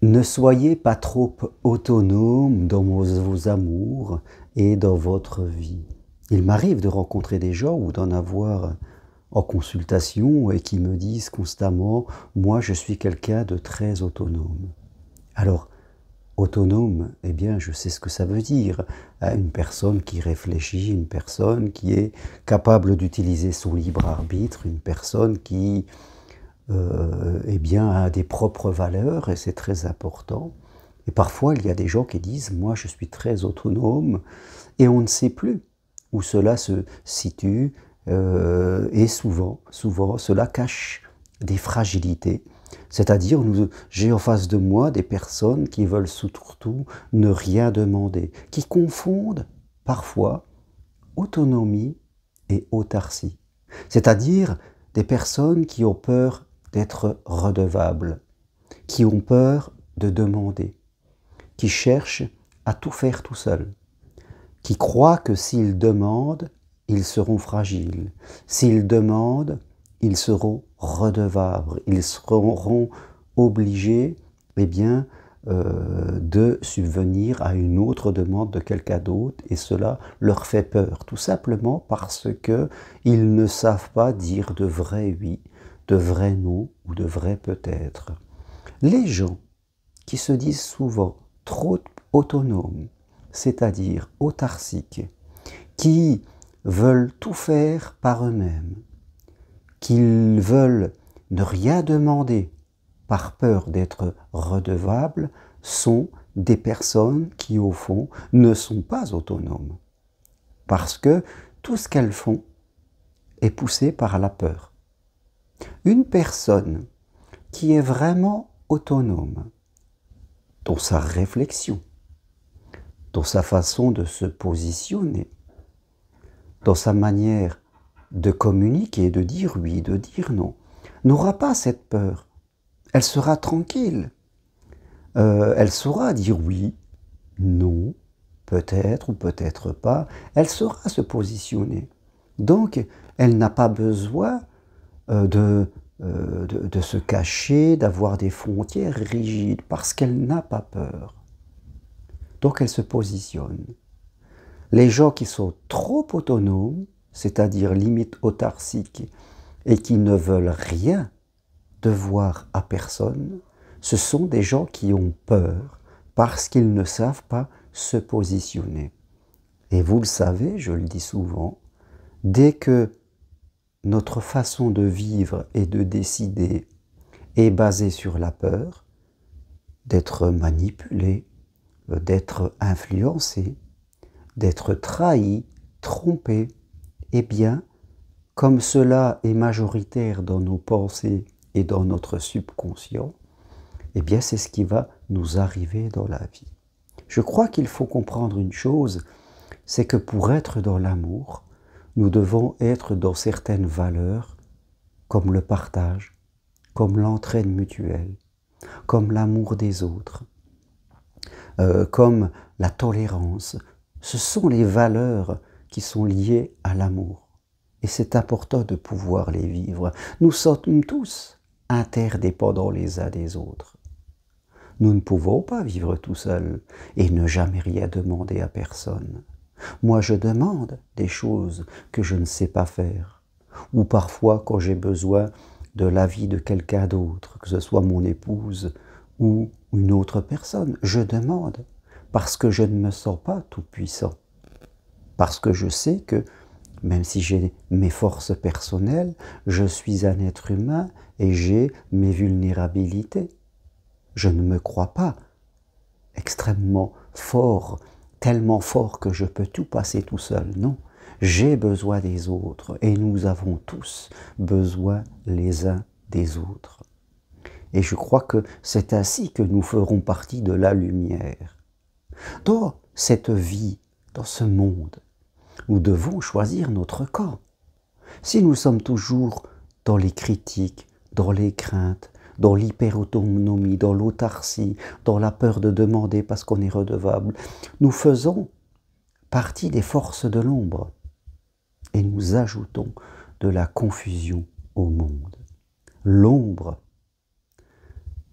Ne soyez pas trop autonome dans vos amours et dans votre vie. Il m'arrive de rencontrer des gens ou d'en avoir en consultation et qui me disent constamment « moi je suis quelqu'un de très autonome ». Alors, autonome, eh bien je sais ce que ça veut dire. Une personne qui réfléchit, une personne qui est capable d'utiliser son libre arbitre, une personne qui eh bien, a des propres valeurs et c'est très important. Et parfois, il y a des gens qui disent « moi, je suis très autonome » et on ne sait plus où cela se situe et souvent, cela cache des fragilités. C'est-à-dire, j'ai en face de moi des personnes qui veulent surtout ne rien demander, qui confondent parfois autonomie et autarcie. C'est-à-dire des personnes qui ont peur d'être redevables, qui ont peur de demander, qui cherchent à tout faire tout seuls, qui croient que s'ils demandent, ils seront fragiles. S'ils demandent, ils seront redevables, ils seront obligés, eh bien, de subvenir à une autre demande de quelqu'un d'autre et cela leur fait peur, tout simplement parce qu'ils ne savent pas dire de vrai oui, de vrai non ou de vrai peut-être. Les gens qui se disent souvent trop autonomes, c'est-à-dire autarciques, qui veulent tout faire par eux-mêmes, qui veulent ne rien demander par peur d'être redevables, sont des personnes qui, au fond, ne sont pas autonomes. Parce que tout ce qu'elles font est poussé par la peur. Une personne qui est vraiment autonome dans sa réflexion, dans sa façon de se positionner, dans sa manière de communiquer, de dire oui, de dire non, n'aura pas cette peur. Elle sera tranquille. Elle saura dire oui, non, peut-être ou peut-être pas. Elle saura se positionner. Donc, elle n'a pas besoin de se cacher, d'avoir des frontières rigides, parce qu'elle n'a pas peur. Donc, elle se positionne. Les gens qui sont trop autonomes, c'est-à-dire limite autarciques, et qui ne veulent rien devoir à personne, ce sont des gens qui ont peur parce qu'ils ne savent pas se positionner. Et vous le savez, je le dis souvent, dès que notre façon de vivre et de décider est basée sur la peur, d'être manipulé, d'être influencé, d'être trahi, trompé, eh bien, comme cela est majoritaire dans nos pensées et dans notre subconscient, eh bien c'est ce qui va nous arriver dans la vie. Je crois qu'il faut comprendre une chose, c'est que pour être dans l'amour, nous devons être dans certaines valeurs, comme le partage, comme l'entraide mutuelle, comme l'amour des autres, comme la tolérance. Ce sont les valeurs qui sont liées à l'amour. Et c'est important de pouvoir les vivre. Nous sommes tous interdépendants les uns des autres. Nous ne pouvons pas vivre tout seuls et ne jamais rien demander à personne. Moi, je demande des choses que je ne sais pas faire. Ou parfois, quand j'ai besoin de l'avis de quelqu'un d'autre, que ce soit mon épouse ou une autre personne, je demande parce que je ne me sens pas tout puissant. Parce que je sais que même si j'ai mes forces personnelles, je suis un être humain et j'ai mes vulnérabilités. Je ne me crois pas extrêmement fort, tellement fort que je peux tout passer tout seul. Non, j'ai besoin des autres et nous avons tous besoin les uns des autres. Et je crois que c'est ainsi que nous ferons partie de la lumière. Dans cette vie, dans ce monde, nous devons choisir notre camp. Si nous sommes toujours dans les critiques, dans les craintes, dans l'hyperautonomie, dans l'autarcie, dans la peur de demander parce qu'on est redevable, nous faisons partie des forces de l'ombre et nous ajoutons de la confusion au monde. L'ombre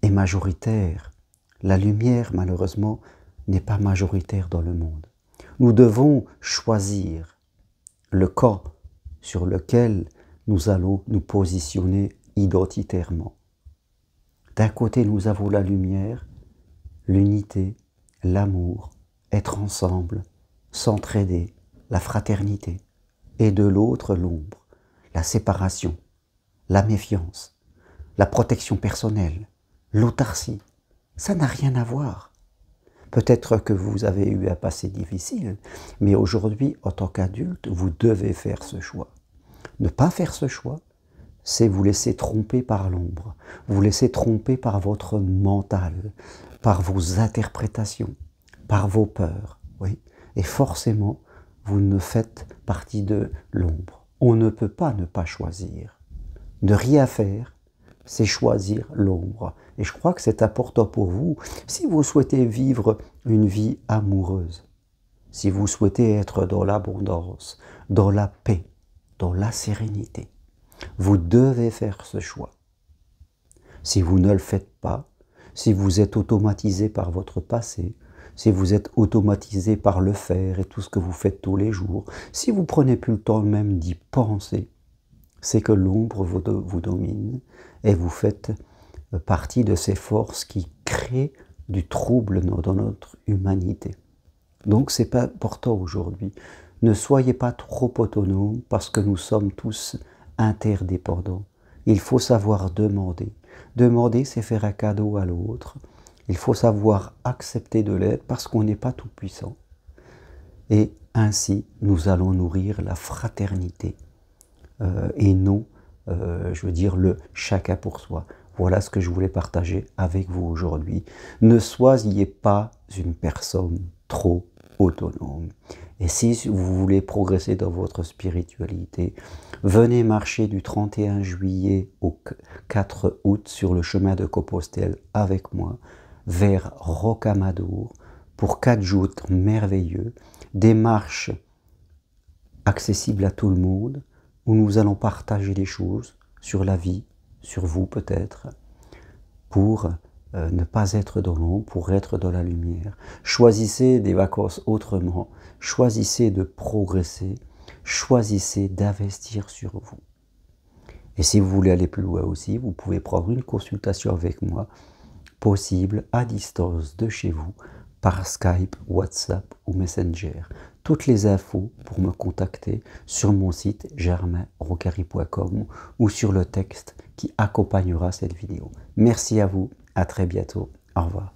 est majoritaire, La lumière, malheureusement, n'est pas majoritaire dans le monde. Nous devons choisir le camp sur lequel nous allons nous positionner identitairement. D'un côté, nous avons la lumière, l'unité, l'amour, être ensemble, s'entraider, la fraternité. Et de l'autre, l'ombre, la séparation, la méfiance, la protection personnelle, l'autarcie. Ça n'a rien à voir. Peut-être que vous avez eu un passé difficile, mais aujourd'hui, en tant qu'adulte, vous devez faire ce choix. Ne pas faire ce choix, c'est vous laisser tromper par l'ombre, vous laisser tromper par votre mental, par vos interprétations, par vos peurs. Oui. Et forcément, vous ne faites partie de l'ombre. On ne peut pas ne pas choisir. Ne rien faire, c'est choisir l'ombre. Et je crois que c'est important pour vous, si vous souhaitez vivre une vie amoureuse, si vous souhaitez être dans l'abondance, dans la paix, dans la sérénité, vous devez faire ce choix. Si vous ne le faites pas, si vous êtes automatisé par votre passé, si vous êtes automatisé par le faire et tout ce que vous faites tous les jours, si vous prenez plus le temps même d'y penser, c'est que l'ombre vous domine et vous faites partie de ces forces qui créent du trouble dans notre humanité. Donc c'est pas important aujourd'hui. Ne soyez pas trop autonomes parce que nous sommes tous interdépendants. Il faut savoir demander. Demander, c'est faire un cadeau à l'autre. Il faut savoir accepter de l'aide parce qu'on n'est pas tout puissant. Et ainsi, nous allons nourrir la fraternité et non, je veux dire, le chacun pour soi. Voilà ce que je voulais partager avec vous aujourd'hui. Ne soyez pas une personne trop autonome. Et si vous voulez progresser dans votre spiritualité, venez marcher du 31 juillet au 4 août sur le chemin de Compostelle avec moi, vers Rocamadour, pour 4 jours merveilleux, des marches accessibles à tout le monde, où nous allons partager des choses sur la vie, sur vous peut-être, pour ne pas être dans l'ombre, pour être dans la lumière. Choisissez des vacances autrement, choisissez de progresser, choisissez d'investir sur vous. Et si vous voulez aller plus loin aussi, vous pouvez prendre une consultation avec moi, possible à distance de chez vous, par Skype, WhatsApp ou Messenger. Toutes les infos pour me contacter sur mon site germainrocari.com ou sur le texte qui accompagnera cette vidéo. Merci à vous, à très bientôt, au revoir.